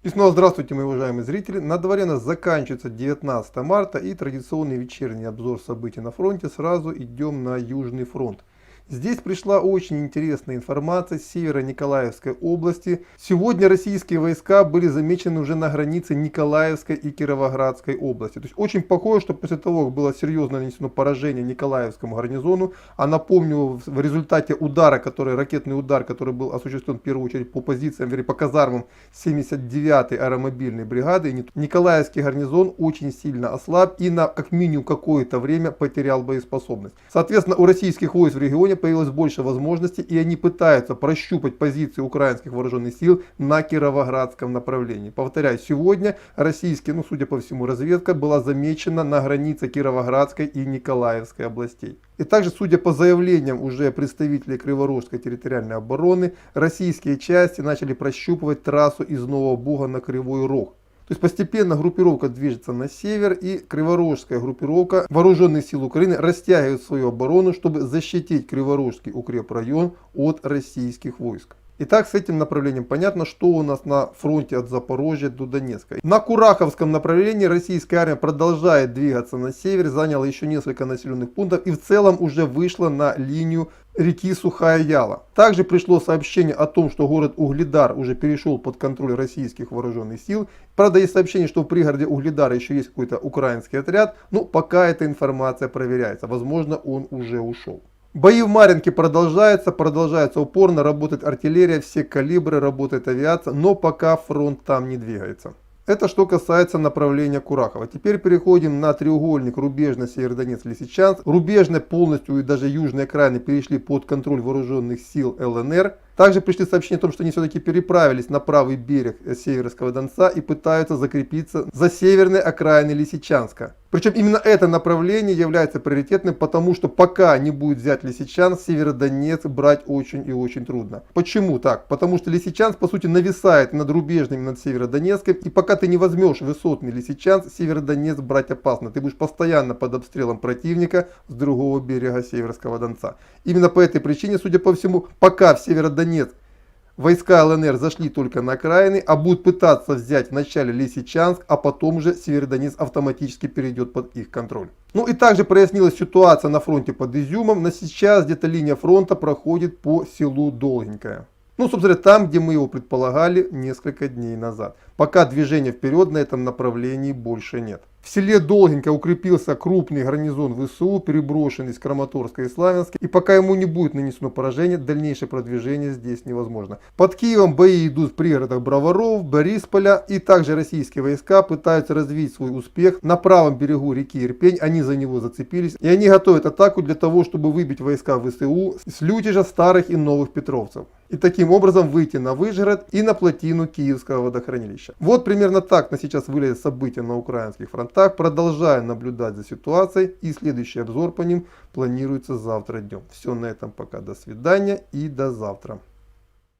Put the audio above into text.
И снова здравствуйте, мои уважаемые зрители. На дворе у нас заканчивается 19 марта и традиционный вечерний обзор событий на фронте. Сразу идем на Южный фронт. Здесь пришла очень интересная информация с севера Николаевской области. Сегодня российские войска были замечены уже на границе Николаевской и Кировоградской области. То есть очень похоже, что после того, как было серьезно нанесено поражение Николаевскому гарнизону, а напомню, в результате удара, ракетный удар, который был осуществлен в первую очередь по позициям, вернее по казармам 79-й аэромобильной бригады, Николаевский гарнизон очень сильно ослаб и на как минимум какое-то время потерял боеспособность. Соответственно, у российских войск в регионе появилось больше возможностей, и они пытаются прощупать позиции украинских вооруженных сил на Кировоградском направлении. Повторяю, сегодня российские, судя по всему, разведка была замечена на границе Кировоградской и Николаевской областей. И также, судя по заявлениям уже представителей Криворожской территориальной обороны, российские части начали прощупывать трассу из Нового Буга на Кривой Рог. То есть постепенно группировка движется на север, и Криворожская группировка вооруженных сил Украины растягивает свою оборону, чтобы защитить Криворожский укрепрайон от российских войск. Итак, с этим направлением понятно, что у нас на фронте от Запорожья до Донецка. На Кураховском направлении российская армия продолжает двигаться на север, заняла еще несколько населенных пунктов и в целом уже вышла на линию реки Сухая Яла. Также пришло сообщение о том, что город Угледар уже перешел под контроль российских вооруженных сил. Правда, есть сообщение, что в пригороде Угледара еще есть какой-то украинский отряд, но пока эта информация проверяется. Возможно, он уже ушел. Бои в Марьинке продолжаются упорно, работает артиллерия, все калибры, работает авиация, но пока фронт там не двигается. Это что касается направления Курахова. Теперь переходим на треугольник Рубежно-Северодонецк-Лисичанск. Рубежная полностью и даже южные окраины перешли под контроль вооруженных сил ЛНР. Также пришли сообщения о том, что они все-таки переправились на правый берег Северского Донца и пытаются закрепиться за северной окраиной Лисичанска. Причем именно это направление является приоритетным, потому что пока не будет взять Лисичанск, Северодонецк брать очень и очень трудно. Почему так? Потому что Лисичанск по сути нависает над Рубежным, над Северодонецком, и пока ты не возьмешь высотный Лисичанск, Северодонецк брать опасно. Ты будешь постоянно под обстрелом противника с другого берега Северского Донца. Именно по этой причине, судя по всему, пока в Северодонецк войска ЛНР зашли только на окраины, а будут пытаться взять вначале Лисичанск, а потом уже Северодонецк автоматически перейдет под их контроль. И также прояснилась ситуация на фронте под Изюмом. На сейчас где-то линия фронта проходит по селу Долгенькое. Собственно, там, где мы его предполагали несколько дней назад. Пока движения вперед на этом направлении больше нет. В селе Долгенько укрепился крупный гарнизон ВСУ, переброшенный из Краматорска и Славянска. И пока ему не будет нанесено поражение, дальнейшее продвижение здесь невозможно. Под Киевом бои идут в пригородах Броваров, Борисполя. И также российские войска пытаются развить свой успех на правом берегу реки Ирпень. Они за него зацепились. И они готовят атаку для того, чтобы выбить войска ВСУ с Лютежа, Старых и Новых Петровцев. И таким образом выйти на Выжгород и на плотину Киевского водохранилища. Вот примерно так на сейчас выглядят события на украинских фронтах. Продолжаю наблюдать за ситуацией, и следующий обзор по ним планируется завтра днем. Все на этом пока. До свидания и до завтра.